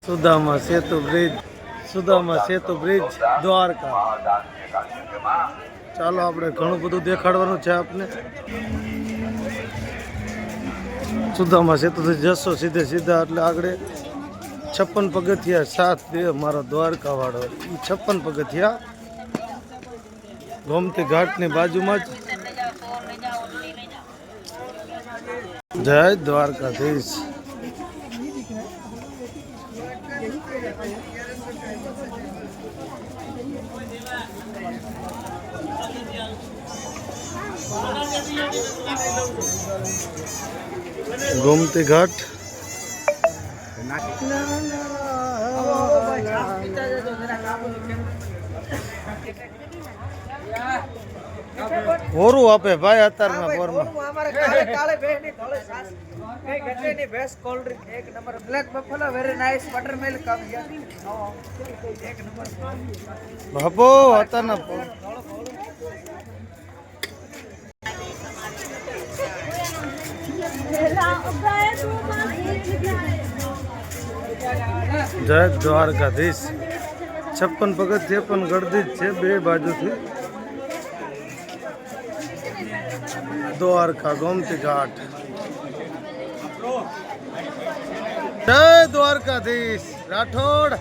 સુદામા સેતુ bridge Dwarka. ચાલો આપણે ઘણું બધું દેખાડવાનું છે આપને। સુદામા સેતુથી જશો સીધા એટલે આગળ 56 પગથિયા 7 દે મારો દ્વારકા વાળો 56 પગથિયા ગોમતી ઘાટની બાજુમાં જ। જય દ્વારકાધીશ। गोमती घाट ओरू आपे भाई अतारना पोरमा हमारे काले काले भेड़ी थोड़े सास कई घटे नहीं भैंस कोल्ड ड्रिंक एक number black buffalo very nice butter milk कम एक नंबर बापो अतारना जय द्वारकाधीश। 56 पगथिया पण गर्दी छे बे बाजुथी। द्वारका गोमती घाट। जय द्वारकाधीश राठौड़।